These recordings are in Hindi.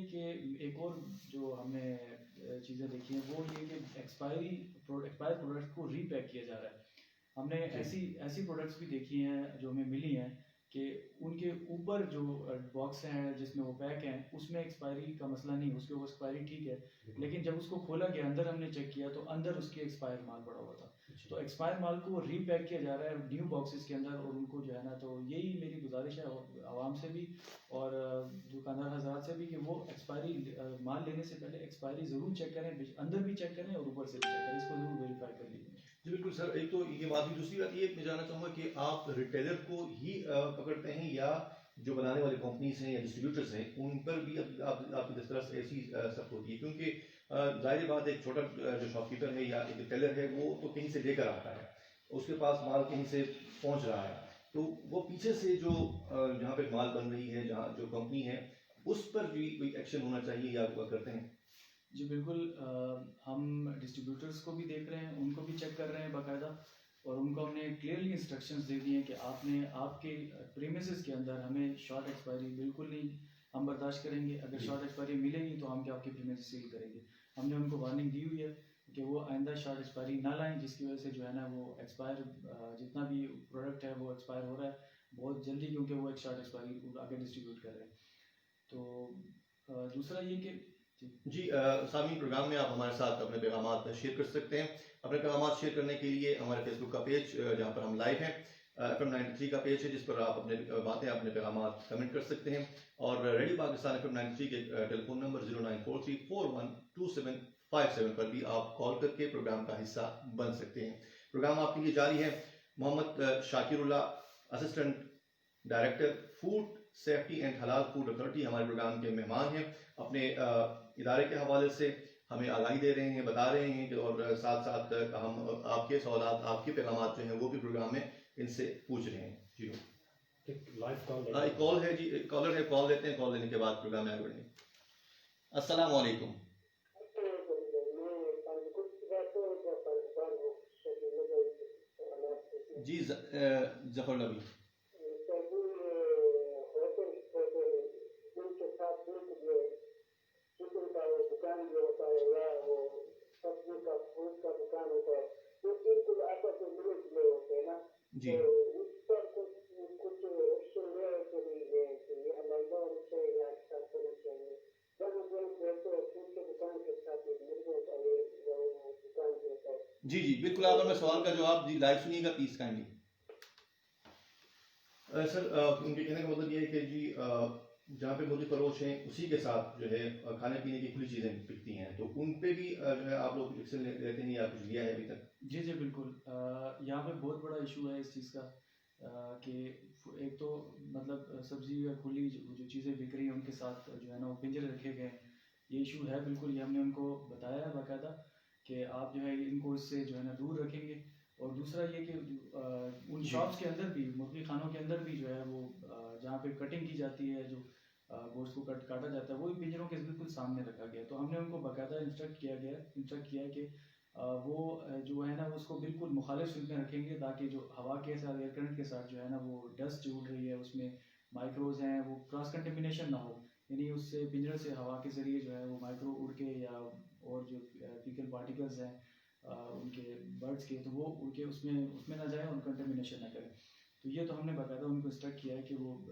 कि एक और जो हमने चीज़ें देखी हैं वो ये कि एक्सपायर प्रोडक्ट को रीपैक किया जा रहा है। हमने ऐसी प्रोडक्ट्स भी देखी हैं जो हमें मिली हैं कि उनके ऊपर जो बॉक्स हैं जिसमें वो पैक हैं उसमें एक्सपायरी का मसला नहीं, उसके ऊपर एक्सपायरी ठीक है, लेकिन जब उसको खोला गया अंदर हमने चेक किया तो अंदर उसके एक्सपायर माल पड़ा हुआ था। तो एक्सपायर माल को रीपैक किया जा रहा है न्यू बॉक्सेस के अंदर, और उनको जो है ना, तो यही मेरी गुजारिश है आवाम से भी और दुकानदार हजरात से भी कि वो एक्सपायरी माल लेने से पहले एक्सपायरी ज़रूर चेक करें, अंदर भी चेक करें और ऊपर से भी चेक करें, इसको ज़रूर वेरीफाई कर लीजिए। जी बिल्कुल सर, एक तो ये बात ही। दूसरी बात ये मैं जानना चाहूँगा कि आप रिटेलर को ही पकड़ते हैं या जो बनाने वाली कंपनीज हैं या डिस्ट्रीब्यूटर्स हैं उन पर भी आपकी जिस तरह से ऐसी सब होती है? क्योंकि जाहिर बात एक छोटा जो शॉपकीपर है या एक रिटेलर है वो तो कहीं से लेकर आता है, उसके पास माल कहीं से पहुंच रहा है, तो वो पीछे से जो जहाँ पे माल बन रही है, जहाँ जो कंपनी है, उस पर भी कोई एक्शन होना चाहिए या करते हैं? जी बिल्कुल, हम डिस्ट्रीब्यूटर्स को भी देख रहे हैं, उनको भी चेक कर रहे हैं बाकायदा, और उनको हमने क्लियरली इंस्ट्रक्शंस दे दिए हैं कि आपने आपके प्रीमिसेस के अंदर हमें शॉर्ट एक्सपायरी बिल्कुल नहीं हम बर्दाश्त करेंगे। अगर शॉर्ट एक्सपायरी मिलेगी तो हम क्या आपके प्रीमिसेस सील करेंगे। हमने उनको वार्निंग दी हुई है कि वो आइंदा शॉर्ट एक्सपायरी ना लाएं, जिसकी वजह से जो है ना वो एक्सपायर जितना भी प्रोडक्ट है वो एक्सपायर हो रहा है बहुत जल्दी, क्योंकि वो एक शॉर्ट एक्सपायरी आगे डिस्ट्रीब्यूट कर रहे हैं। तो दूसरा ये कि जी सामीन, प्रोग्राम में आप हमारे साथ अपने पैगाम शेयर कर सकते हैं। अपने पैगाम शेयर करने के लिए हमारे फेसबुक का पेज जहाँ पर हम लाइव हैं, FM 93 का पेज है जिस पर आप अपने बातें, अपने पैगाम कमेंट कर सकते हैं, और रेडियो पाकिस्तान FM 93 के टेलीफोन नंबर 0943412757 पर भी आप कॉल करके प्रोग्राम का हिस्सा बन सकते हैं। प्रोग्राम आपके लिए जारी है। Mohammad Shakirullah, assistant director food safety and halal food authority, हमारे प्रोग्राम के मेहमान हैं। अपने इदारे के हवाले से हमें आगाही दे रहे हैं, बता रहे हैं कि, और साथ साथ हम आपके सवालात, आपके पैगाम जो हैं वो भी प्रोग्राम में इनसे पूछ रहे हैं। जी एक कॉल है जी, कॉलर है, कॉल लेते हैं, कॉल लेने के बाद प्रोग्राम में आगे बढ़ेंगे। अस्सलाम वालेकुम। जी जफर नबी, जी जी जी बिल्कुल, आप अपने सवाल का जवाब जी लाइव सुनिएगा प्लीज काइंडली। सर उनके कहने का मतलब ये है कि जी जहाँ पे मुर्गी फरोश हैं उसी के साथ जो है खाने पीने की खुली चीज़ें बिकती हैं, तो उन पे भी जो है आप लोग एक्शन लेते हैं या कुछ लिया है अभी तक? जी जी बिल्कुल, यहाँ पे बहुत बड़ा इशू है इस चीज़ का कि एक तो मतलब सब्जी या खुली जो चीज़ें बिक रही हैं उनके साथ जो है ना वो पिंजरे रखे गए हैं, ये इशू है बिल्कुल। ये हमने उनको बताया है बाकायदा कि आप जो है इनको इससे जो है ना दूर रखेंगे। और दूसरा ये कि उन शॉप्स के अंदर भी, मुर्गी खानों के अंदर भी जो है वो जहाँ पे कटिंग की जाती है, जो गोश्त को काटा जाता है, वो भी पिंजरों के बिल्कुल सामने रखा गया। तो हमने उनको बाकायदा इंस्ट्रक्ट किया है कि वो जो है ना उसको बिल्कुल मुखालिफ फील्ड में रखेंगे, ताकि जो हवा के साथ, एयर करंट के साथ जो है ना वो डस्ट जो उड़ रही है उसमें माइक्रोज हैं, वो क्रॉस कंटेमिनेशन ना हो, यानी उससे पिंजरे से हवा के ज़रिए जो है वो माइक्रो उड़ के या और जो फीकल पार्टिकल्स हैं उनके बर्ड्स के, तो वो उड़ के उसमें ना जाए और कंटेमिनेशन ना करें। तो ये तो हमने बाकायदा उनको इंस्ट्रक्ट किया है कि वो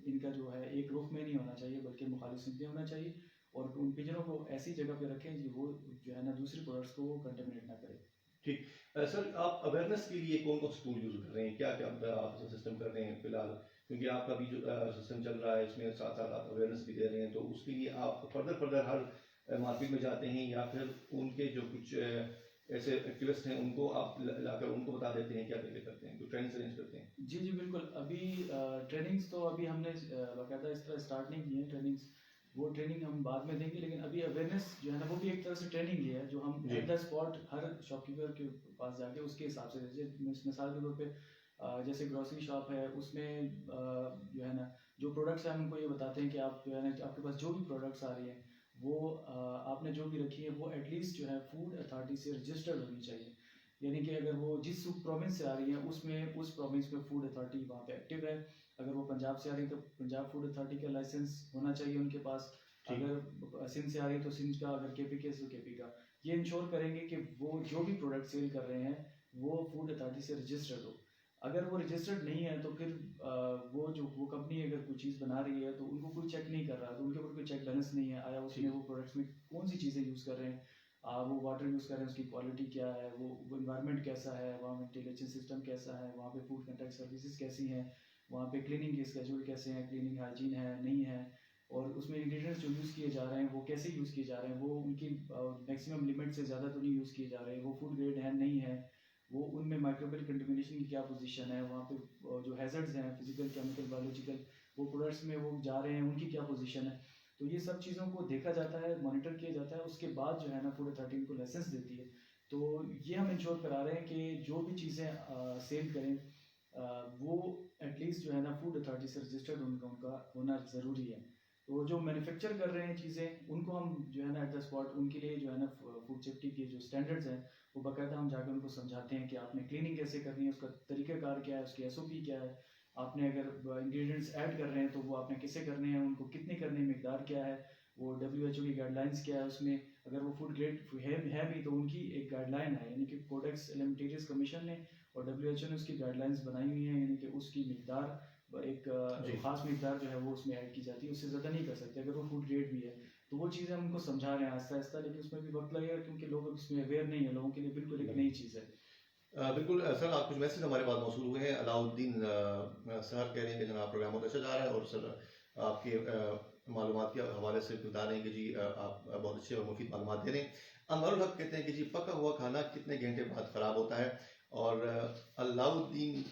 इनका जो है एक रुख में नहीं होना चाहिए बल्कि मुखालिफ सिंक में होना चाहिए, और उन पिंजरों को ऐसी जगह पे रखें कि वो जो है ना दूसरी प्रोडक्ट्स को वो कंटेमिनेट ना करें। ठीक। सर आप अवेयरनेस के लिए कौन कौन से टूल यूज़ कर रहे हैं, क्या क्या आप सिस्टम कर रहे हैं फिलहाल, क्योंकि आपका भी जो सिस्टम चल रहा है इसमें साथ साथ आप अवेयरनेस भी दे रहे हैं, तो उसके लिए आप फर्दर हर मार्केट में जाते हैं या फिर उनके जो कुछ ऐसे एक्टिविस्ट हैं उनको आप लाकर उनको बता देते हैं, क्या करते हैं, तो ट्रेनिंग अरेंज करते हैं? जी जी बिल्कुल, अभी ट्रेनिंग्स तो अभी हमने बाकायदा इस तरह स्टार्ट नहीं की है ट्रेनिंग्स, वो ट्रेनिंग हम बाद में देंगे, लेकिन अभी अवेयरनेस जो है ना वो भी एक तरह से ट्रेनिंग ही है जो हम at the spot her shopkeeper के पास जाके उसके हिसाब से, जैसे मिसाल के तौर पे जैसे ग्रोसरी शॉप है उसमें जो है ना जो प्रोडक्ट्स हैं हम उनको ये बताते हैं कि आप जो है ना आपके पास जो भी प्रोडक्ट्स आ रही हैं वो आपने जो भी रखी है वो एटलीस्ट जो है फूड अथॉरिटी से रजिस्टर्ड होनी चाहिए, यानी कि अगर वो जिस प्रोविंस से आ रही है उसमें उस प्रोविंस में फूड अथॉरिटी वहाँ पे एक्टिव है। अगर वो पंजाब से आ रही है तो पंजाब फूड अथॉरिटी का लाइसेंस होना चाहिए उनके पास, अगर सिंध से आ रही है तो सिंध का, अगर केपी के तो केपी का। ये इंश्योर करेंगे कि वो जो भी प्रोडक्ट सेल कर रहे हैं वो फूड अथॉरिटी से रजिस्टर्ड हो। अगर वो रजिस्टर्ड नहीं है तो फिर वो कंपनी अगर कोई चीज़ बना रही है तो उनको कोई चेक नहीं कर रहा, तो उनके ऊपर कोई चेक बैलेंस नहीं है आया उसमें वो प्रोडक्ट्स में कौन सी चीज़ें यूज़ कर रहे हैं, वो वाटर यूज़ कर रहे हैं उसकी क्वालिटी क्या है, वो इन्वायरमेंट कैसा है, वहाँ वेंटिलेशन सिस्टम कैसा है, वहाँ पे फूड कंटेक्ट सर्विसेज कैसी हैं, वहाँ पे क्लीनिंग के स्केड्यूल कैसे हैं, क्लीनिंग हाइजीन है नहीं है, और उसमें इंग्रेडिएंट्स जो यूज़ किए जा रहे हैं वो कैसे यूज़ किए जा रहे हैं, वो उनकी मैक्सिमम लिमिट से ज़्यादा तो नहीं यूज़ किए जा रहे हैं, वो फूड ग्रेड है नहीं है, वो उनमें माइक्रोबियल कंटेमिनेशन की क्या पोजीशन है, वहाँ पे जो हैजर्ड्स हैं फिजिकल केमिकल बायोलॉजिकल वो प्रोडक्ट्स में वो जा रहे हैं उनकी क्या पोजीशन है। तो ये सब चीज़ों को देखा जाता है, मॉनिटर किया जाता है, उसके बाद जो है ना फूड अथॉरिटी को लाइसेंस देती है। तो ये हम इंश्योर करा रहे हैं कि जो भी चीज़ें सेल करें वो एटलीस्ट जो है ना फूड अथॉरिटी से रजिस्टर्ड उनका होना ज़रूरी है। तो जो मैन्युफैक्चर कर रहे हैं चीज़ें उनको हम जो है ना एट द स्पॉट उनके लिए जो है ना फूड सेफ्टी के जो स्टैंडर्ड्स हैं वो बाकायदा हम जाकर उनको समझाते हैं कि आपने क्लीनिंग कैसे करनी है, उसका तरीक़ाकार क्या है, उसकी एसओपी क्या है, आपने अगर इंग्रेडिएंट्स ऐड कर रहे हैं तो वो आपने कैसे करने हैं, उनको कितने करने मिकदार क्या है, वो WHO की गाइडलाइंस क्या है उसमें, अगर वो फूड ग्रेड है भी तो उनकी एक गाइडलाइन है, यानी कि कोडेक्स एलिमेंटेरियस कमीशन ने और WHO ने उसकी गाइडलाइंस बनाई हुई हैं, यानी कि उसकी मिकदार एक ख़ास मिकदार जो है वो उसमें ऐड की जाती है, उससे ज़्यादा नहीं कर सकते अगर वो फूड ग्रेड भी है। तो वो चीज़ें हम उनको समझा रहे हैं आहिस्ता आहिस्ता, लेकिन उसमें भी वक्त लगेगा क्योंकि लोग इसमें अवेयर नहीं है, लोगों के लिए बिल्कुल एक नई चीज़ है। बिल्कुल सर, आप कुछ मैसेज हमारे पास मौसूल हुए हैं। अलाउद्दीन सर कह रहे हैं कि जनाब प्रोग्राम बहुत अच्छा जा रहा है और सर आपके मालूमात के हवाले से बता रहे हैं कि जी आप बहुत अच्छे और मुफीद मालूमात दे रहे हैं। अनवरुल हक कहते हैं कि जी पका हुआ खाना कितने घंटे बाद ख़राब होता है। और अलाउद्दीन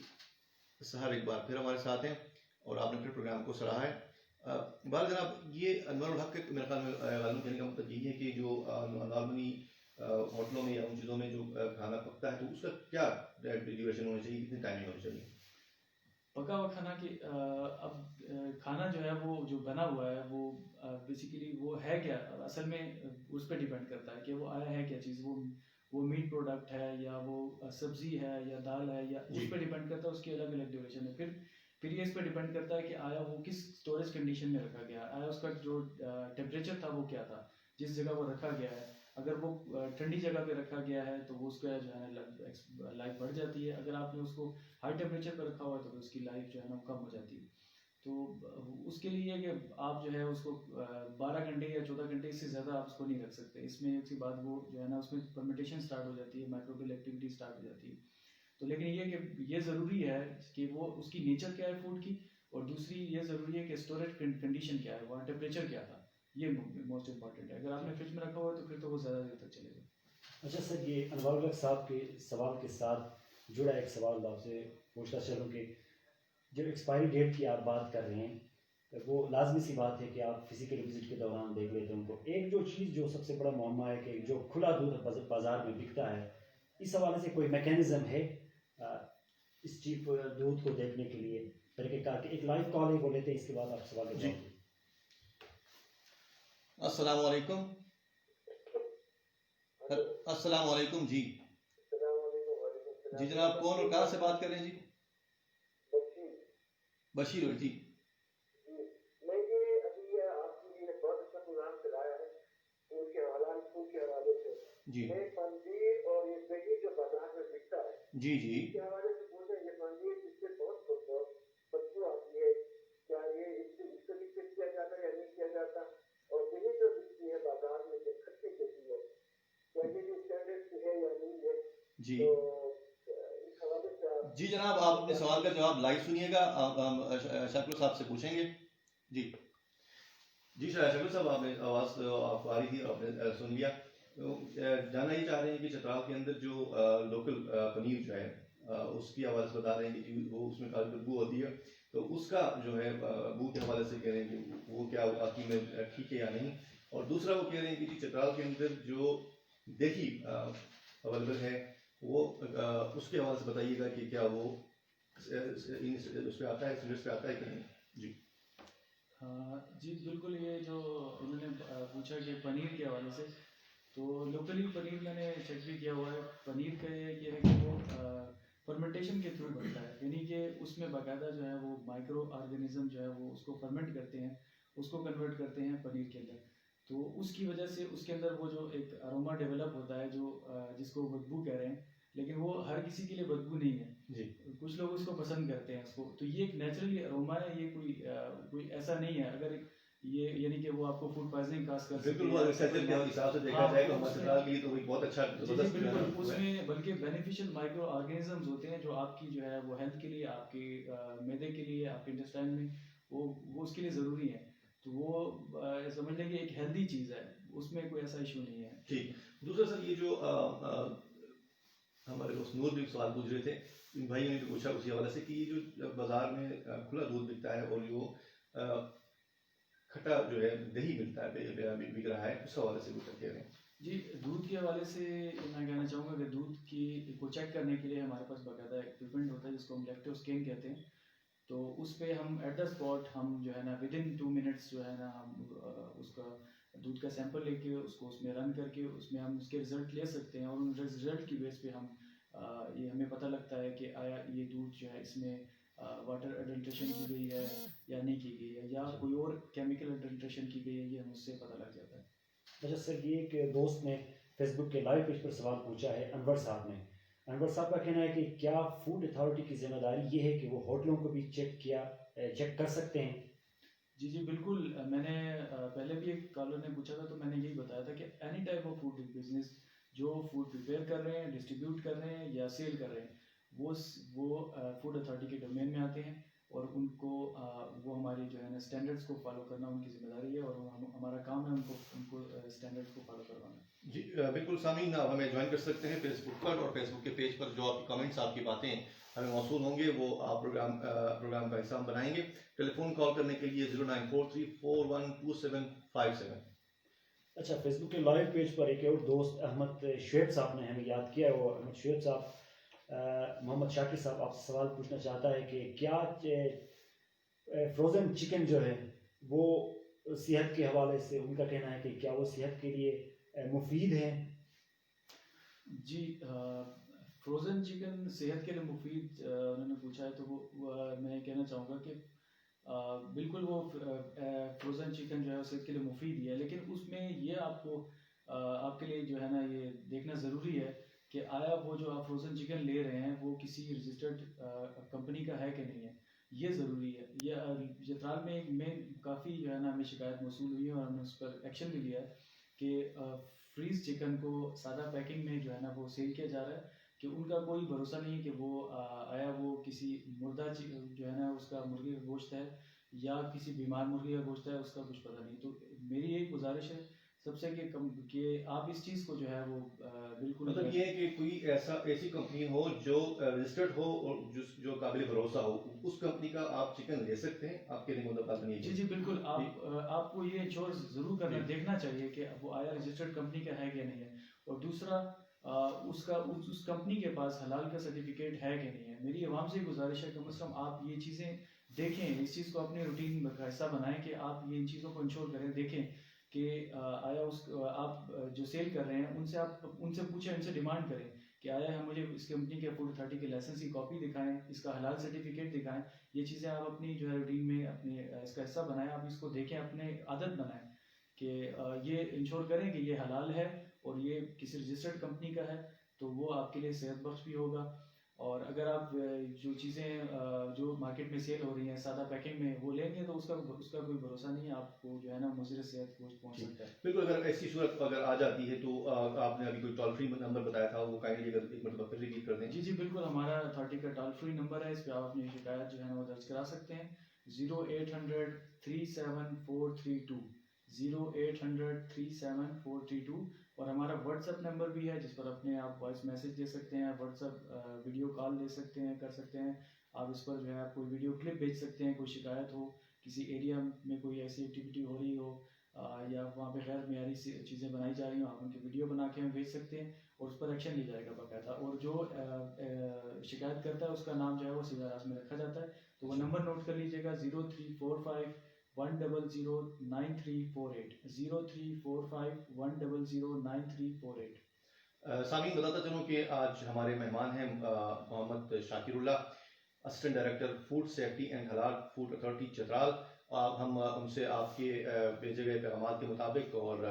सहर एक बार फिर हमारे साथ हैं और आपने फिर प्रोग्राम को सराहा है। बार जनाब ये अनवरुल हक के मेरे ख्याल में कहने का मतलब यही है कि जो नॉर्मली होटलों में या उन चीज़ों में जो खाना पकता है तो उसका क्या ड्यूरेशन होनी चाहिए, कितनी टाइमिंग होनी चाहिए? पका हुआ खाना की अब खाना जो है वो जो बना हुआ है वो बेसिकली वो है क्या, असल में उस पर डिपेंड करता है कि वो आया है क्या चीज़, वो मीट प्रोडक्ट है या वो सब्जी है या दाल है, या उस पर डिपेंड करता है, उसकी अलग अलग ड्यूरेशन है। फिर ये इस पर डिपेंड करता है कि आया वो किस स्टोरेज कंडीशन में रखा गया, आया उसका जो टेम्परेचर था वो क्या था, जिस जगह वो रखा गया है। अगर वो ठंडी जगह पे रखा गया है तो वो उसका जो है लाइफ बढ़ जाती है, अगर आपने उसको हाई टेम्परेचर पर रखा हुआ है तो उसकी लाइफ जो है ना कम हो जाती है। तो उसके लिए कि आप जो है उसको 12 घंटे या 14 घंटे इससे ज़्यादा आप उसको नहीं रख सकते, इसमें उसके बाद वो जो है ना उसमें फर्मेंटेशन स्टार्ट हो जाती है, माइक्रोबियल एक्टिविटी स्टार्ट हो जाती है। तो लेकिन ये कि ये ज़रूरी है कि वो उसकी नेचर क्या है फूड की, और दूसरी ये ज़रूरी है कि स्टोरेज कंडीशन क्या है, वहाँ टेम्परेचर क्या था, ये मोस्ट इम्पॉर्टेंट है। अगर आपने फ्रिज में रखा हुआ है तो फिर तो वो ज़्यादा देर तक चलेगा। अच्छा सर, ये अनवर साहब के सवाल के साथ जुड़ा एक सवाल आपसे पूछना चाहूँ कि जो एक्सपायरी डेट की आप बात कर रहे हैं वो लाजमी सी बात है कि आप फिजिकल विजिट के दौरान देख लेते हैं उनको। एक जो चीज़ जो सबसे बड़ा मामला है कि जो खुला दूध बाज़ार में बिकता है, इस हवाले से कोई मैकेनिज़्म है इस चीप दूध को देखने के लिए? तरीक़ेकार के एक लाइव कॉल है वो लेते हैं, इसके बाद आप सवाल जी। अस्सलाम वालेकुम। अस्सलाम वालेकुम जी। जी जनाब, कौन और कहाँ से बात कर रहे हैं जी? बशीर जी। मैं ये अभी आपके लिए बहुत अच्छा प्रोग्राम चलाया है फूड के हवाले से जी। मैं पनीर और ये दही जो बाजार में बिकता है जी जी इसके हवाले से पूछ रहे हैं। ये पनीर जिससे बहुत बदबू आती है, क्या ये इसको भी चेक किया जाता है या नहीं किया जाता? और दही जो बिकती है बाजार में जो खट्टी देती है, क्या ये भी स्टैंडर्ड की है या नहीं है? जी तो इस हवाले से आप जी जनाब, आप अपने सवाल का जवाब लाइव सुनिएगा, शकील साहब से पूछेंगे। जी जी शकील साहब, आपने आवाज़ आपको आ रही थी, आपने सुन लिया। तो जानना ये चाह रहे हैं कि चतराल के अंदर जो लोकल पनीर जो है उसकी हवाले से बता रहे हैं कि वो उसमें काफ़ी बदबू होती है, तो उसका जो है बू के हवाले से कह रहे हैं कि वो क्या वाकई में ठीक है या नहीं। और दूसरा वो कह रहे हैं कि जी चतराल के अंदर जो दही अवेलेबल है वो उसके हवाले से बताइएगा कि क्या वो उस पर आता है, स्टैंडर्ड्स पे आता है कि नहीं। जी हाँ जी बिल्कुल, ये जो उन्होंने पूछा कि पनीर के हवाले से, तो लोकली पनीर मैंने चेक भी किया हुआ है। पनीर का ये है कि वो फर्मेंटेशन के थ्रू बनता है, यानी कि उसमें बाकायदा जो है वो माइक्रो ऑर्गेनिज्म जो है वो उसको फर्मेंट करते हैं उसको कन्वर्ट करते हैं पनीर के अंदर। तो उसकी वजह से उसके अंदर वो जो एक अरोमा डेवलप होता है जो जिसको बदबू कह रहे हैं, लेकिन वो हर किसी के लिए बदबू नहीं है जी। कुछ लोग उसको पसंद करते हैं उसको। तो ये एक नेचुरली अरोमा है, ये कोई ऐसा नहीं है अगर ये यानी कि वो आपको फूड पॉइजनिंग काज कर बिल्कुल वो रिसर्चर के हिसाब से देखा हाँ, जाए तो उसमें- मसाला के लिए तो एक बहुत अच्छा जी जबरदस्त बिल्कुल, जो है। उसमें बल्कि बेनिफिशियल माइक्रो ऑर्गेनिजम्स होते हैं जो आपकी जो है वो हेल्थ के लिए, आपके मैदे के लिए, आपके इंटेस्टाइन में वो उसके लिए ज़रूरी है। तो वो समझ लें कि एक हेल्दी चीज़ है, उसमें कोई ऐसा इशू नहीं है। ठीक। दूसरा सर ये जो हमारे दोस्त नूर भी सवाल पूछ रहे थे, इन भाइयों ने भी पूछा उसी हवाले से कि ये जो बाजार में खुला दूध बिकता है और जो खट्टा जो है दही मिलता है बिक रहा है, उस हवाले से कुछ कह रहे हैं। जी, दूध के हवाले से मैं कहना चाहूँगा कि दूध की को चेक करने के लिए हमारे पास बाकायदा इक्विपमेंट होता है जिसको हम लैक्टोस्कैन कहते हैं। तो उस पे हम एट द स्पॉट हम जो है ना विदिन 2 मिनट्स जो है ना हम उसका दूध का सैंपल लेके उसको उसमें रन करके उसमें हम उसके रिजल्ट ले सकते हैं, और उन रिजल्ट की बेस पे हम ये हमें पता लगता है कि आया ये दूध जो है इसमें वाटर एडल्ट्रेशन की गई है या नहीं की गई है, या कोई और केमिकल एडल्ट्रेशन की गई है, ये हमें उससे पता लग जाता है। अच्छा सर, ये एक दोस्त ने फेसबुक के लाइव पेज पर सवाल पूछा है अनवर साहब ने। अनवर साहब का कहना है कि क्या फूड अथॉरिटी की जिम्मेदारी ये है कि वो होटलों को भी चेक कर सकते हैं? जी जी बिल्कुल, मैंने पहले भी एक कॉलर ने पूछा था तो मैंने यही बताया था कि any type of food business जो फूड प्रिपेयर कर रहे हैं, डिस्ट्रीब्यूट कर रहे हैं या सेल कर रहे हैं, वो फूड अथॉरिटी के डोमेन में आते हैं, और उनको वो हमारी जो है ना स्टैंडर्ड्स को फॉलो करना उनकी जिम्मेदारी है, और हमारा काम है उनको स्टैंडर्ड्स को फॉलो करवाना। जी बिल्कुल सामीन, आप हमें ज्वाइन कर सकते हैं फेसबुक पर, और फेसबुक के पेज पर जो आपकी कमेंट्स, आपकी बातें हमें मौसूल होंगे वो आप प्रोग्राम का हिस्सा हम बनाएंगे। टेलीफोन कॉल करने के लिए 0943412757। अच्छा, फेसबुक के लाइव पेज पर एक और दोस्त अहमद शुएब साहब ने हमें याद किया है। वो अहमद शुएब साहब, मोहम्मद शाकिर साहब आपसे सवाल पूछना चाहता है कि क्या फ्रोज़न चिकन जो है वो सेहत के हवाले से, उनका कहना है कि क्या वो सेहत के लिए मुफीद है? जी, फ्रोज़न चिकन सेहत के लिए मुफीद उन्होंने पूछा है, तो वो मैं कहना चाहूँगा कि बिल्कुल वो फ्रोज़न चिकन जो है सेहत के लिए मुफीद ही है, लेकिन उसमें ये आपके लिए जो है ना ये देखना ज़रूरी है कि आया वो जो आप फ्रोज़न चिकन ले रहे हैं वो किसी रजिस्टर्ड कंपनी का है कि नहीं है, ये ज़रूरी है। ये जत्राल में काफ़ी जो है ना हमें शिकायत मौसूल हुई है, और हमने उस पर एक्शन भी लिया है कि फ्रीज चिकन को सादा पैकिंग में जो है ना वो सेल किया जा रहा है, कि उनका कोई भरोसा नहीं कि वो आया वो किसी मुर्दा जो है ना उसका मुर्गी का गोश्त है या किसी बीमार मुर्गी का गोश्त है, उसका कुछ पता नहीं। तो मेरी एक गुजारिश है सबसे कि आप इस चीज़ को जो है वो बिल्कुल मतलब ये है कि कोई ऐसी कंपनी हो जो रजिस्टर्ड हो और जो काबिल भरोसा हो, उस कंपनी का आप चिकन ले सकते हैं। आपके लिए मतलब बात नहीं है। जी जी बिल्कुल, आपको ये इंश्योर जरूर करना देखना चाहिए कि वो आया रजिस्टर्ड कंपनी का है कि नहीं है, और दूसरा उस कंपनी के पास हलाल का सर्टिफिकेट है कि नहीं है। मेरी आवाम से गुजारिश है कम से कम आप ये चीज़ें देखें, इस चीज़ को अपने रूटीन का हिस्सा बनाएं कि आप ये इन चीज़ों को इंश्योर करें, देखें कि आया आप जो सेल कर रहे हैं उनसे पूछें, उनसे डिमांड करें कि आया है मुझे इस कंपनी के फूड अथॉरिटी के लाइसेंस की कॉपी दिखाएं, इसका हलाल सर्टिफिकेट दिखाएं। ये चीज़ें आप अपनी जो है रूटीन में अपने इसका हिस्सा बनाएं, आप इसको देखें, अपने आदत बनाएं कि ये इंश्योर करें कि ये हलाल है और ये किसी रजिस्टर्ड कंपनी का है, तो वो आपके लिए सेहत बख्श भी होगा। और अगर आप जो चीज़ें जो मार्केट में सेल हो रही हैं सादा पैकिंग में वो लेंगे तो उसका कोई भरोसा नहीं है, आपको जो है ना मुज़र सेहत पहुँच सकता है। बिल्कुल, अगर ऐसी सूरत अगर आ जाती है तो आपने अभी कोई टोल फ्री नंबर बताया था, वो काइंडली अगर एक मतलब फिर रिपीट कर दें। जी जी बिल्कुल, हमारा अथॉरिटी का टोल फ्री नंबर है, इस पर आप अपनी शिकायत जो है ना वो दर्ज करा सकते हैं। 0800 37432 0800 और हमारा व्हाट्सएप नंबर भी है जिस पर अपने आप वॉइस मैसेज दे सकते हैं, व्हाट्सएप वीडियो कॉल दे सकते हैं, कर सकते हैं आप। इस पर जो है आप कोई वीडियो क्लिप भेज सकते हैं, कोई शिकायत हो, किसी एरिया में कोई ऐसी एक्टिविटी हो रही हो या वहाँ पे गैर मेयारी चीज़ें बनाई जा रही हो, आप उनकी वीडियो बना के हमें भेज सकते हैं और उस पर एक्शन लिया जाएगा बाकायदा। और जो शिकायत करता है उसका नाम जो है वो सीधा राज में रखा जाता है, तो वो नंबर नोट कर लीजिएगा 0345 1009348। सामीन, बताता चलूँ कि आज हमारे मेहमान हैं Mohammad Shakirullah, assistant director food safety and halal food authority Chitral, हम उनसे आपके भेजे गए पैगाम के मुताबिक और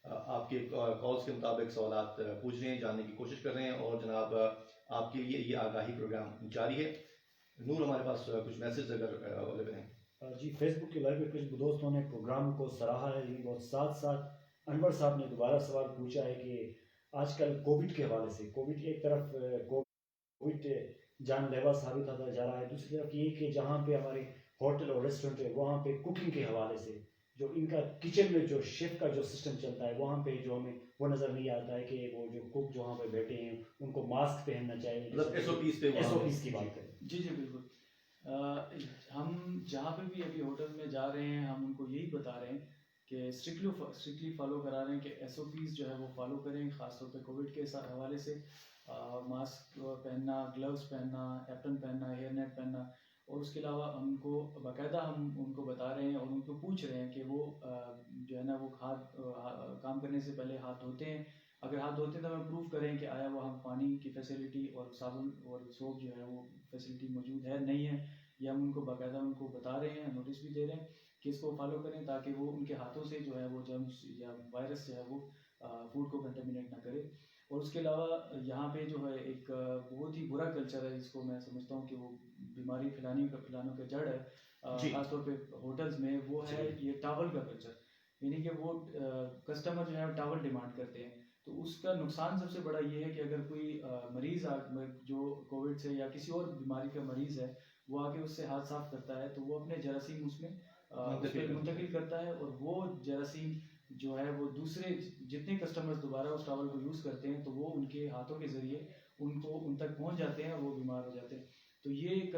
आपके कॉल्स के मुताबिक सवालात पूछ रहे हैं, जानने की कोशिश कर रहे हैं और जनाब आपके लिए ये आगाही प्रोग्राम जारी है। नूर, हमारे पास कुछ मैसेज अगर अवेलेबल हैं। जी, फेसबुक के लाइव पे कुछ दोस्तों ने प्रोग्राम को सराहा है, लेकिन बहुत साथ साथ अनवर साहब ने दोबारा सवाल पूछा है कि आजकल कोविड के हवाले से, कोविड एक तरफ कोविड जानलेवा साबित होता जा रहा है, दूसरी तरफ ये कि जहाँ पे हमारे होटल और रेस्टोरेंट है वहाँ पे कुकिंग के हवाले से जो इनका किचन में जो शेफ का जो सिस्टम चलता है वहाँ पे जो हमें वो नज़र नहीं आता है कि वो जो कुक जो वहाँ पे बैठे हैं उनको मास्क पहनना चाहिए, मतलब एसओपीज की बात करें। जी जी बिल्कुल। हम जहाँ पे भी अभी होटल में जा रहे हैं हम उनको यही बता रहे हैं कि स्ट्रिक्टली फॉलो करा रहे हैं कि एसओपीज जो है वो फॉलो करें, ख़ासतौर पे कोविड के हवाले से मास्क पहनना, ग्लव्स पहनना, एप्रन पहनना, हेयर नेट पहनना, और उसके अलावा उनको बाकायदा हम उनको बता रहे हैं और उनको पूछ रहे हैं कि वो जो है ना वो काम करने से पहले हाथ धोते हैं। अगर हाथ धोते हैं तो हमें प्रूफ करें कि आया वो हम पानी की फैसिलिटी और साबुन और सोप जो है वो फैसिलिटी मौजूद है नहीं है, ये हम उनको बाकायदा उनको बता रहे हैं, नोटिस भी दे रहे हैं कि इसको फॉलो करें ताकि वो उनके हाथों से जो है वो जर्म्स या वायरस जो है वो फूड को कंटेमिनेट ना करे। और उसके अलावा यहाँ पे जो है एक बहुत ही बुरा कल्चर है, जिसको मैं समझता हूँ कि वो बीमारी फैलाने का जड़ है खासतौर पे होटल्स में, वो है ये टावल का कल्चर। यानी कि वो कस्टमर जो है टावल डिमांड करते हैं, तो उसका नुकसान सबसे बड़ा ये है कि अगर कोई मरीज़ जो कोविड से या किसी और बीमारी का मरीज़ है वो आके उससे हाथ साफ करता है तो वो अपने जरासीम उसमें मुंतकिल करता है, और वो जरासीम जो है वो दूसरे जितने कस्टमर्स दोबारा उस टावल को यूज़ करते हैं तो वो उनके हाथों के ज़रिए उन तक पहुंच जाते हैं, वो बीमार हो जाते हैं। तो ये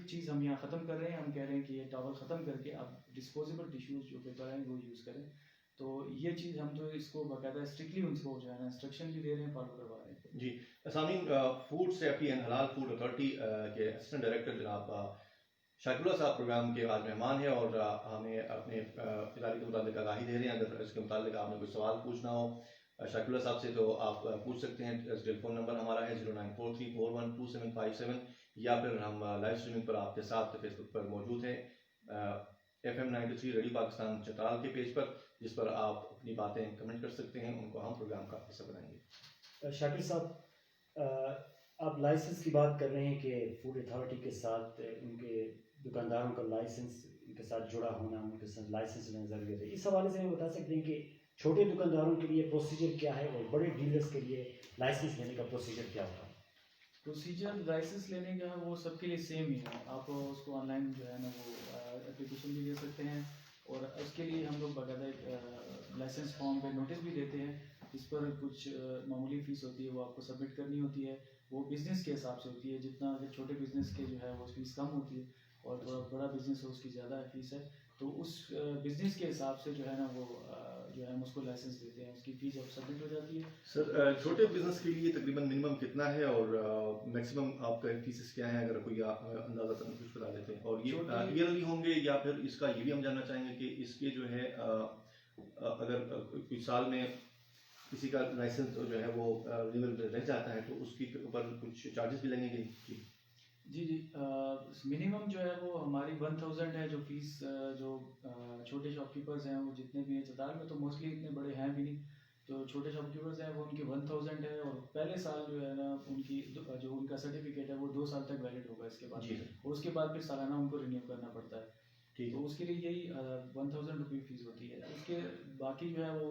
चीज़ हम यहाँ ख़त्म कर रहे हैं, हम कह रहे हैं कि ये टावल ख़त्म करके आप डिस्पोजेबल टिश्यूज़ जो पेपर हैं वो यूज़ करें। तो ये चीज़ हम तो इसको बाकायदा स्ट्रिक्टली उनको जो है ना इंस्ट्रक्शन भी दे रहे हैं, फॉलो करवा रहे हैं। जी, सामीन, food safety and halal food authority के असिस्टेंट डायरेक्टर जनाब शाकिरुल्लाह साहब प्रोग्राम के आज मेहमान है और हमें अपने इदारे के मुताबिक आगाही दे रहे हैं। अगर इसके मुताबिक आपने कोई सवाल पूछना हो शाकिरुल्लाह साहब से तो आप पूछ सकते हैं। टेलीफोन नंबर हमारा है 0943412757, या फिर हम लाइव स्ट्रीमिंग पर आपके साथ फेसबुक पर मौजूद है FM 93 रेडियो पाकिस्तान चतराल के पेज पर, जिस पर आप अपनी बातें कमेंट कर सकते हैं, उनको हम प्रोग्राम का हिस्सा बनाएंगे। शाकिर साहब, आप लाइसेंस की बात कर रहे हैं कि फूड अथॉरिटी के साथ उनके दुकानदारों का लाइसेंस उनके साथ जुड़ा होना, उनके साथ लाइसेंस लेना ज़रूरी है। इस हवाले से हम बता सकते हैं कि छोटे दुकानदारों के लिए प्रोसीजर क्या है और बड़े डीलर्स के लिए लाइसेंस लेने का प्रोसीजर क्या होगा? प्रोसीजर लाइसेंस लेने का वो सबके लिए सेम ही है। आप उसको ऑनलाइन जो है ना वो एप्लीकेशन भी दे सकते हैं, और उसके लिए हम लोग बाकायदा लाइसेंस फॉर्म पे नोटिस भी देते हैं, इस पर कुछ मामूली फ़ीस होती है वो आपको सबमिट करनी होती है। वो बिज़नेस के हिसाब से होती है, जितना अगर छोटे बिज़नेस के जो है वो फ़ीस कम होती है और थोड़ा बड़ा बिज़नेस है उसकी ज़्यादा फ़ीस है। तो उस बिज़नेस के हिसाब से जो है ना वो जो है हम उसको लाइसेंस देते हैं, उसकी फ़ीस जब सबमिट हो जाती है। सर, छोटे बिजनेस के लिए तकरीबन मिनिमम कितना है और मैक्सिमम आपका फीसेस क्या है, अगर कोई आप अंदाज़ा कुछ बता देते हैं? और ये ईयरली होंगे या फिर इसका ये भी हम जानना चाहेंगे कि इसके जो है अगर कोई साल में किसी का लाइसेंस जो है वो रिन्यूअल रह जाता है तो उसके ऊपर कुछ चार्जेस भी लगेंगे? जी जी, मिनिमम जो है वो हमारी 1000 है जो फीस जो छोटे शॉपकीपर्स हैं वो जितने भी हैं चताल में, तो मोस्टली इतने बड़े हैं भी नहीं, तो छोटे शॉपकीपर्स हैं वो उनकी 1000 है, और पहले साल जो है ना उनकी जो उनका सर्टिफिकेट है वो 2 साल तक वैलिड होगा इसके बाद, और उसके बाद फिर सालाना उनको रिन्यू करना पड़ता है। तो उसके लिए यही 1000 रुपये फीस होती है। उसके बाकी जो है वो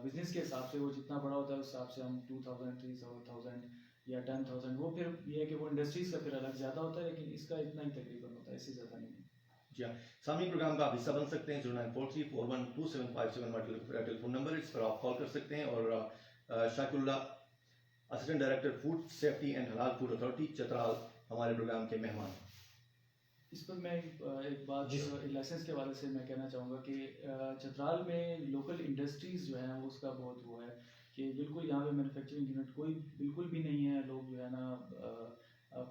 बिज़नेस के हिसाब से वो जितना बड़ा होता है उस हिसाब से हम 2000, 3000 या 10,000, वो फिर ये है कि वो इंडस्ट्रीज़ का फिर अलग ज़्यादा होता है, लेकिन इसका इतना ही तकरीबन होता है, इससे ज़्यादा नहीं है। जी हाँ, सामने प्रोग्राम का आप हिस्सा बन सकते हैं। 0943412757 हमारा टेलीफोन नंबर, इस पर आप कॉल कर सकते हैं। और Shakirullah assistant director food safety and halal food authority Chitral हमारे प्रोग्राम के मेहमान हैं। इस पर मैं एक बात लाइसेंस के हवाले से मैं कहना चाहूँगा कि चतराल में लोकल इंडस्ट्रीज़ जो है वो उसका बहुत वो है कि बिल्कुल यहाँ पे मैन्युफैक्चरिंग यूनिट कोई बिल्कुल भी नहीं है, लोग जो है ना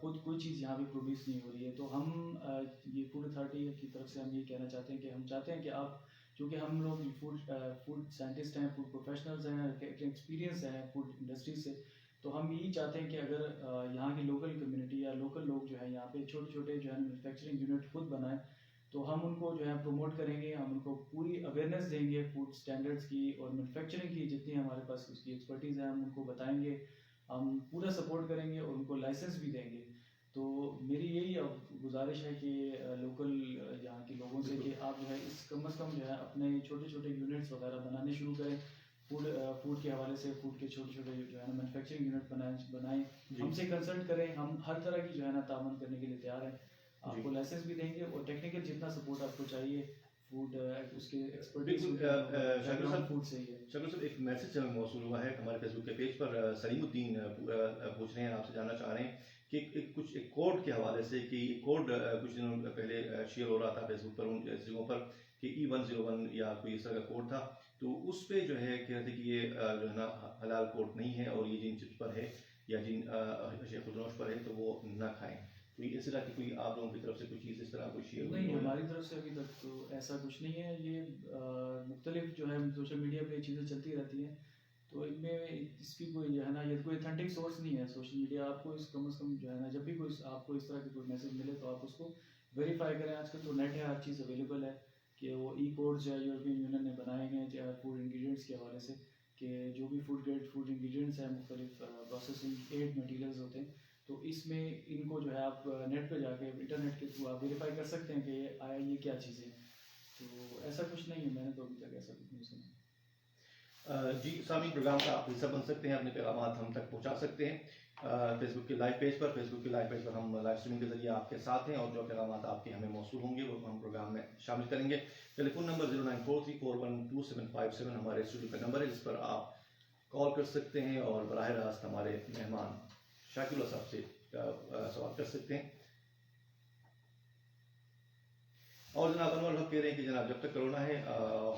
खुद कोई चीज़ यहाँ पे प्रोड्यूस नहीं हो रही है। तो हम ये फूड अथॉरिटी की तरफ से हम ये कहना चाहते हैं कि हम चाहते हैं कि आप, क्योंकि हम लोग फूड साइंटिस्ट हैं, फूड प्रोफेशनल्स हैं, एक्सपीरियंस हैं फूड इंडस्ट्री से, तो हम यही चाहते हैं कि अगर यहाँ की लोकल कम्युनिटी या लोकल लोग जो है यहाँ पे छोटे छोटे जो है मैन्युफैक्चरिंग यूनिट खुद बनाएं, तो हम उनको जो है प्रमोट करेंगे, हम उनको पूरी अवेयरनेस देंगे फूड स्टैंडर्ड्स की और मैन्युफैक्चरिंग की, जितनी हमारे पास उसकी एक्सपर्टीज़ है हम उनको बताएंगे, हम पूरा सपोर्ट करेंगे और उनको लाइसेंस भी देंगे। तो मेरी यही अब गुजारिश है कि लोकल यहाँ के लोगों से कि आप जो है इस कम से कम जो है अपने छोटे छोटे यूनिट्स वगैरह बनाने शुरू करें, फूड के हवाले से फूड के छोटे छोटे जो है ना मैन्युफैक्चरिंग यूनिट बनाएं, हमसे कंसल्ट करें, हम हर तरह की जो है ना तामन करने के लिए तैयार हैं, आपको लाइसेंस भी देंगे और टेक्निकल जितना सपोर्ट आपको चाहिए फूड उसके एक्सपर्टीज फूड से ही है। शक्ल साहब, एक मैसेज हमें मौसूल हुआ है हमारे फेसबुक के पेज पर, सलीमुद्दीन पूछ रहे हैं, आपसे जानना चाह रहे हैं कि एक कोड के हवाले से कि कोड कुछ दिनों पहले शेयर हो रहा था फेसबुक पर उन जगहों पर कि E101 या कोई इस तरह का कोड था, तो उस पे जो है कह रहे थे कि ये जो है ना हलाल कोड नहीं है और ये जिन चिप्स पर है या जिन खुदनोश पर है तो वो ना खाएं। तो इस तरह की कोई आप लोगों की तरफ से कुछ चीज़ इस तरह कोई शेयर नहीं, हमारी तरफ से अभी तक तो ऐसा कुछ नहीं है। ये मुख्तलिफ जो है सोशल मीडिया पे चीज़ें चलती रहती हैं, तो इनमें इसकी कोई जो है ना ये कोई ऑथेंटिक सोर्स नहीं है सोशल मीडिया। आपको इस कम से कम जो है ना जब भी कोई आपको इस तरह की कोई मैसेज मिले तो आप उसको वेरीफाई करें। आजकल तो नेट है, हर चीज़ अवेलेबल है कि वो कोड्स या यूरोपियन यूनियन ने बनाए गए हैं फूड इंग्रेडिएंट्स के हवाले से कि जो भी फूड ग्रेड फूड इंग्रेडिएंट्स हैं मुख्तलिफ प्रोसेसिंग एड मटीरियल्स होते हैं, तो इसमें इनको जो है आप नेट पे जाके इंटरनेट के थ्रू आप वेरीफाई कर सकते हैं कि ये आया ये क्या चीज़ें हैं। तो ऐसा कुछ नहीं है, मैंने तो अभी तक ऐसा कुछ नहीं सुना। जी सामीन, प्रोग्राम का आप हिस्सा बन सकते हैं, अपने पैगाम हम तक पहुंचा सकते हैं फेसबुक के लाइव पेज पर हम लाइव स्ट्रीमिंग के जरिए आपके साथ हैं और जो पैगाम आपके हमें मौसूल होंगे वो हम प्रोग्राम में शामिल करेंगे। टेलीफोन नंबर 0943412757 हमारे स्टूडियो का नंबर है, जिस पर आप कॉल कर सकते हैं और बराह रास्त हमारे मेहमान शाकिरुल्लाह साहब से सवाल कर सकते हैं। और जनाब अनवर हक कह रहे हैं कि जनाब जब तक कोरोना है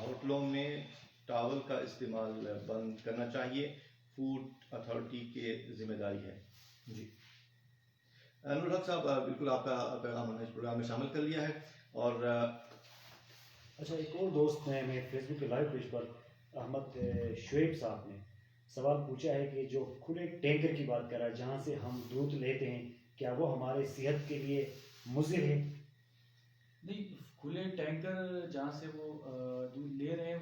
होटलों में टावल का इस्तेमाल बंद करना चाहिए, फूड अथॉरिटी की जिम्मेदारी है। जी अनवर हक साहब, बिल्कुल आपका पैगाम हमने इस प्रोग्राम में शामिल कर लिया है। और अच्छा, एक और दोस्त ने हमें फेसबुक के लाइव पेज पर अहमद शुएब साहब ने सवाल पूछा है कि जो खुले टैंकर की बात कर रहा है जहाँ से हम दूध लेते हैं, क्या वो हमारे सेहत के लिए मुज़िर है? नहीं, खुले टैंकर जहाँ से वो दूध ले रहे हैं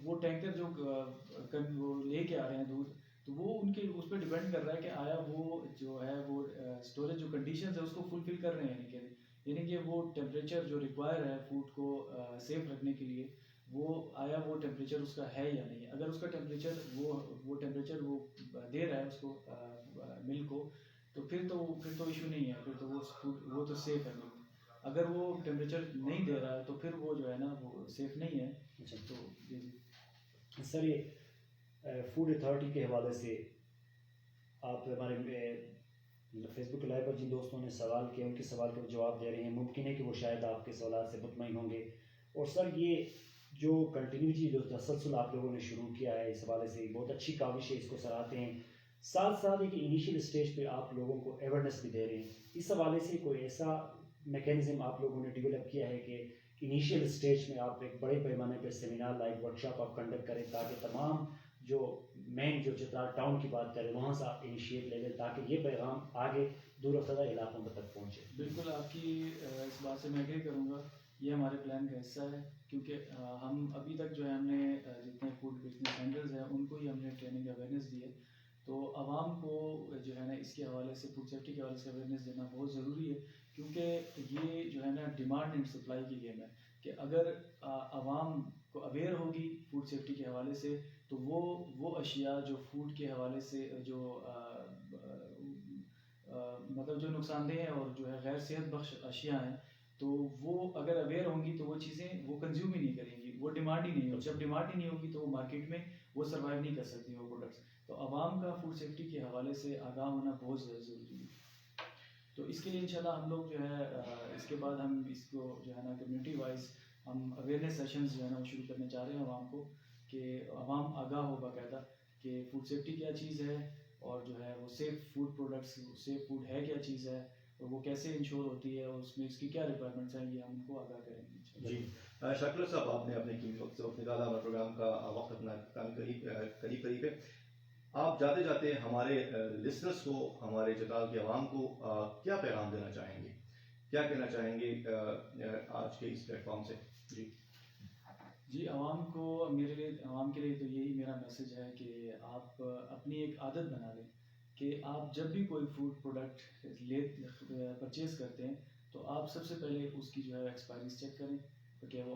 वो टैंकर जो वो लेके आ रहे हैं दूध, तो वो उनके उस पर डिपेंड कर रहा है कि आया वो जो है वो स्टोरेज जो कंडीशंस है उसको फुलफिल कर रहे हैं, यानी कि वो टेम्परेचर जो रिक्वायर है फूड को सेफ रखने के लिए, वो आया वो टेम्परेचर उसका है या नहीं। अगर उसका टेम्परेचर वो टेम्परेचर वो दे रहा है उसको मिल्क को, तो फिर तो इशू नहीं है, फिर तो वो तो सेफ है मिल्क। अगर वो टेम्परेचर नहीं दे रहा है तो फिर वो जो है ना वो सेफ नहीं है। अच्छा, तो सर ये फूड अथॉरिटी के हवाले से आप हमारे फेसबुक लाइव पर जिन दोस्तों ने सवाल किया उनके सवाल का जवाब दे रहे हैं, मुमकिन है कि वो शायद आपके सवाल से मुतमईन होंगे। और सर ये जो कंटिन्यूटी जो तसलसल आप लोगों ने शुरू किया है इस हवाले से बहुत अच्छी काविश है, इसको सराहते हैं। साथ साथ एक इनिशियल स्टेज पे आप लोगों को अवेयरनेस भी दे रहे हैं, इस हवाले से कोई ऐसा मैकेनिज्म आप लोगों ने डेवलप किया है कि इनिशियल स्टेज में आप एक बड़े पैमाने पर सेमिनार लाइक वर्कशॉप आप कंडक्ट करें ताकि तमाम जो मेन जो चित्राल टाउन की बात करें वहाँ से आप इनिशिएट ले लें ताकि ये पैगाम आगे दूर अफ्तार इलाकों तक पहुँचे? बिल्कुल, आपकी इस बात से मैं एग्री करूँगा, ये हमारे प्लान का हिस्सा है, क्योंकि हम अभी तक जो है हमने जितने फूड बिजनेस सेंटर्स हैं उनको ही हमने ट्रेनिंग अवेयरनेस दी है। तो आवाम को जो है ना इसके हवाले से फूड सेफ्टी के हवाले से अवेयरनेस देना बहुत ज़रूरी है, क्योंकि ये जो है ना डिमांड एंड सप्लाई की गेम है कि अगर आवाम को अवेयर होगी फूड सेफ्टी के हवाले से तो वो अशिया जो फूड के हवाले से जो मतलब जो नुकसानदेह हैं और जो है गैर सेहत बख्श अशिया हैं, तो वो अगर अवेयर होंगी तो वो चीज़ें वो कंज्यूम ही नहीं करेंगी, वो डिमांड ही नहीं होगी। जब डिमांड ही नहीं होगी तो वो मार्केट में वो सर्वाइव नहीं कर सकती वो प्रोडक्ट्स। तो आवाम का फूड सेफ्टी के हवाले से आगाह होना बहुत ज़रूरी है। तो इसके लिए इंशाल्लाह हम लोग जो है इसके बाद हम इसको जो है ना कम्युनिटी वाइज हम अवेयरनेस सेशंस जो है ना शुरू करने जा रहे हैं आवाम को, कि आवाम आगाह हो बाकायदा कि फूड सेफ्टी क्या चीज़ है और जो है वो safe food products safe food है क्या चीज़ है और वो कैसे इंश्योर होती है और उसमें इसकी क्या रिक्वायरमेंट्स हैं, ये हम उनको आगाह करेंगे। जी शाकिर साहब, आपने अपने कीमती वक्त से वक्त निकाला, हमारे प्रोग्राम का वक्त अपना करीब है। आप जाते जाते हमारे लिसनर्स को, हमारे चित्राल के अवाम को क्या पैगाम देना चाहेंगे क्या कहना चाहेंगे आज के इस प्लेटफॉर्म से? जी, आवाम के लिए तो यही मेरा मैसेज है कि आप अपनी एक आदत बना लें कि आप जब भी कोई फूड प्रोडक्ट परचेज़ करते हैं तो आप सबसे पहले उसकी जो है एक्सपायरी चेक करें तो क्या वो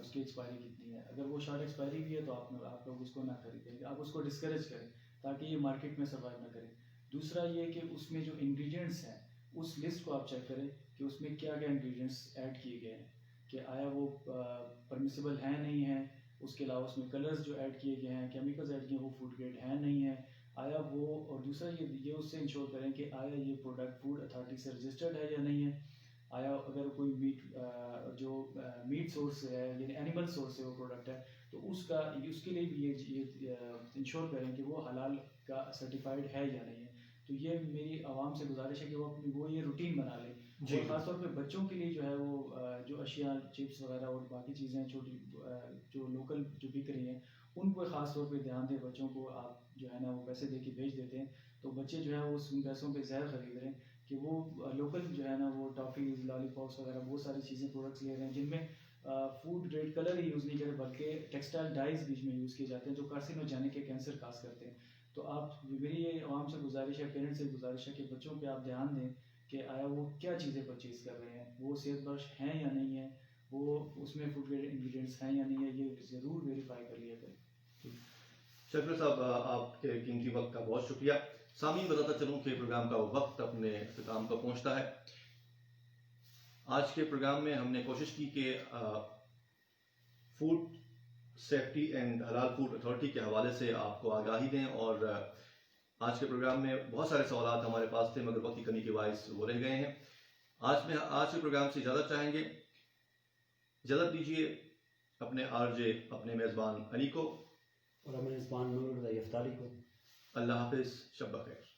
उसकी एक्सपायरी कितनी है। अगर वो शॉर्ट एक्सपायरी भी है तो आप लोग उसको ना खरीदें, आप उसको डिस्करेज करें ताकि ये मार्केट में सर्वाइव ना करें। दूसरा ये कि उसमें जो इंग्रेडिएंट्स हैं उस लिस्ट को आप चेक करें कि उसमें क्या क्या इंग्रेडिएंट्स ऐड किए गए हैं, कि आया वो परमिसिबल है नहीं है। उसके अलावा उसमें कलर्स जो ऐड किए गए हैं, केमिकल्स ऐड किए हैं, वो फूड ग्रेड है नहीं है, आया वो। और दूसरा ये उससे इंश्योर करें कि आया ये प्रोडक्ट फूड अथॉरिटी से रजिस्टर्ड है या नहीं है। आया अगर कोई मीट सोर्स है यानी एनिमल सोर्स है वो प्रोडक्ट है तो उसके लिए भी ये इंश्योर करें कि वो हलाल का सर्टिफाइड है या नहीं है। तो ये मेरी आवाम से गुजारिश है कि वो ये रूटीन बना लें। जी। और ख़ासतौर पे बच्चों के लिए जो है वो जो अशिया चिप्स वगैरह और बाकी चीज़ें छोटी जो लोकल जो बिक रही हैं उन पर ख़ास तौर पे ध्यान दें। बच्चों को आप जो है ना वो पैसे दे के भेज देते हैं तो बच्चे जो है वो उन पैसों पे ज़हर ख़रीद रहे हैं कि वो लोकल जो है ना वो टॉफ़ीज़ लॉलीपॉप्स वगैरह बहुत सारी चीज़ें प्रोडक्ट्स ले रहे हैं जिनमें फूड ग्रेड कलर ही यूज़ नहीं कर रहे बल्कि टेक्सटाइल डाइज बीच में यूज़ किए जाते हैं जो कार्सिनोजेनिक के कैंसर काज करते हैं। तो आप मेरी ये आवाम से गुजारिश है, पेरेंट्स से गुजारिश है कि बच्चों पे आप ध्यान दें कि आया वो क्या चीज़ें परचेज़ कर रहे हैं, वो सेहत बख्श हैं या नहीं है, वो उसमें फूड ग्रेड इंग्रेडिएंट्स हैं या नहीं है, ये ज़रूर वेरीफाई कर लिया करें। शफीर साहब, आपके कीमती वक्त का बहुत शुक्रिया। सामीन बताता चलूँ कि प्रोग्राम का वक्त अपने इख्तिताम को पहुँचता है। आज के प्रोग्राम में हमने कोशिश की कि food safety and halal food authority के हवाले से आपको आगाही दें और आज के प्रोग्राम में बहुत सारे सवाल हमारे पास थे मगर वक्त की कमी के बायस वो रह गए हैं। आज के प्रोग्राम से इजाज़त चाहेंगे। इजाज़त दीजिए अपने मेज़बान अली को और अपने मेज़बान नूरुल इफ्तारी को। अल्लाह हाफिज़, शब बखैर।